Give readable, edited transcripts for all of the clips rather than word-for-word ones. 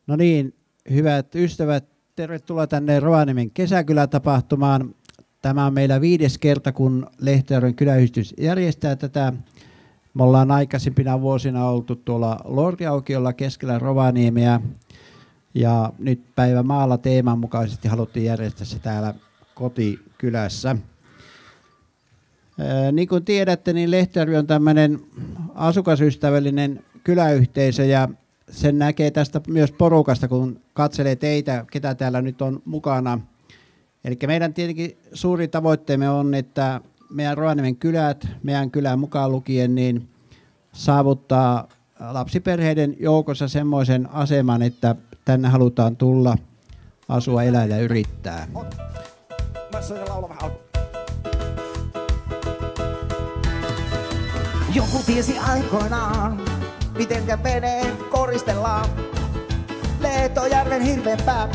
No niin, hyvät ystävät, tervetuloa tänne Rovaniemen kesäkylätapahtumaan. Tämä on meillä 5. kerta, kun Lehtijärven kyläyhdistys järjestää tätä. Me ollaan aikaisempina vuosina oltu tuolla Lordiaukiolla keskellä Rovaniemeä. Ja nyt päivä maalla teeman mukaisesti haluttiin järjestää se täällä kotikylässä. Niin kuin tiedätte, niin Lehtijärvi on tämmöinen asukasystävällinen kyläyhteisö ja sen näkee tästä myös porukasta, kun katselee teitä, ketä täällä nyt on mukana. Eli meidän tietenkin suuri tavoitteemme on, että meidän Rovaniemen kylät, meidän kylän mukaan lukien, niin saavuttaa lapsiperheiden joukossa semmoisen aseman, että tänne halutaan tulla, asua, elää ja yrittää. Joku tiesi aikoinaan, mitenkä veneen koristellaan. Lehtojärven hirvenpää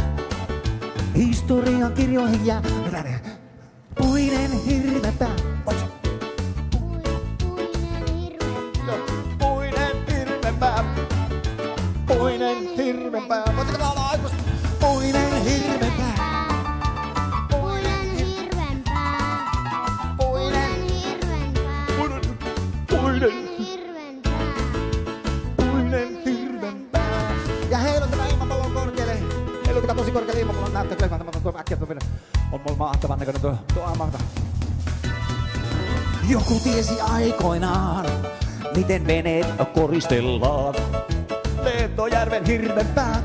historian kirjoihin jää. Puinen hirvenpää. Puinen hirvenpää. Puinen hirvenpää. Voitteko laulaa aikuista? Puinen hirvenpää. Puinen hirvenpää. Puinen hirvenpää. Puinen. Puinen hirvenpää. Ja heilutetaan ilmapallon korkealle. Heilutetaan tosi korkealle ilmapallon näyttää kyllä. Tämä äkkiä on mulla mahtavan näköinen tuo aamahta. Joku tiesi aikoinaan, miten veneet koristellaan. Lehtojärven hirvenpää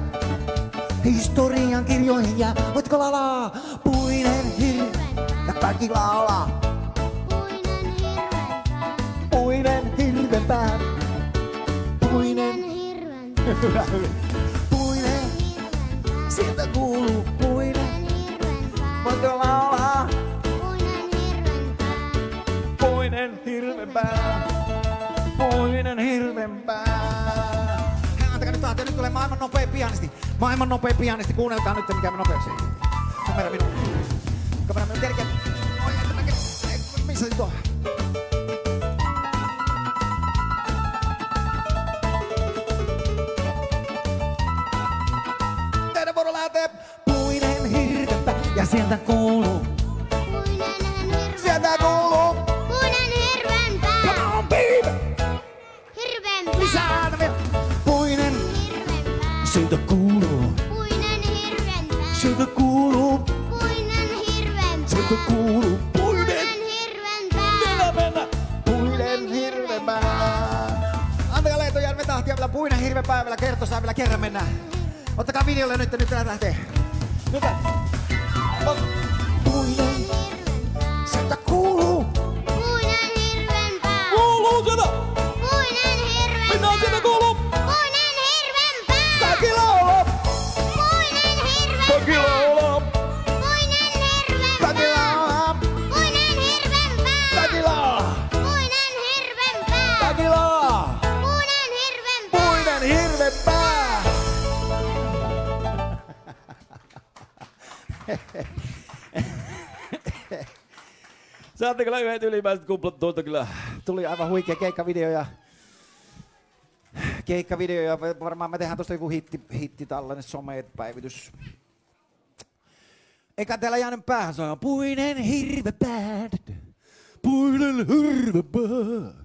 historian kirjoihin jää. Voitko laulaa? Puinen hirvenpää. Ja kaikki laulaa. Puinen hirvenpää. Puinen hirvenpää. Puinen. Sieltä kuuluu puinen. Voitko laulaa? Puinen hirvenpää. Puinen hirvenpää. Antakaa nyt tahtia, nyt tulee maailman nopea pianisti. Maailman nopea pianisti, kuunnelkaa nyt mikä me nopeaksi. Kamera minun. Kamera minun kerkeä. Oi, että mä missä se tuo? Teidän vuoro lähtee. Puinen hirvenpää. Ja sieltä kuuluu. Sieltä kuuluu. Puinen hirvenpää. Come on, baby. Hirvenpää. Lisää vielä. Puinen. Hirvenpää. Sieltä kuuluu. Puinen hirvenpää. Sieltä kuuluu. Puinen hirvenpää. Sieltä kuuluu. Puinen. Hirvenpää. Mennä. Puinen hirvenpää. Antakaa Lehtojärven tahtia vielä. Puinen hirvenpää vielä. Kertosaa vielä kerran mennään. Ottakaa videolle nyt lähtee. Nyt. Puinen. Sieltä kuuluu. Puinen hirvenpää. Kuuluu sieltä. Puinen hirvenpää. Mennään sieltä kuuluu. Puinen hirvenpää. Kaikki laulaa. Puinen hirvenpää. Kaikki laulaa. Puinen hirvenpää. Kaikki laulaa. Puinen hirvenpää. Kaikki laulaa. Puinen hirvenpää. Kaikki laulaa. Puinen hirvenpää. Puinen hirvenpää. Saatte kyllä yhdet ylimmäiset kuplat tuolta kyllä. Tuli aivan huikea keikkavideo ja varmaan me tehdään tosta joku hitti tällainen somepäivitys. Eikä täällä jäänyt päähän, se on puinen hirvenpää. Puinen hirvenpää.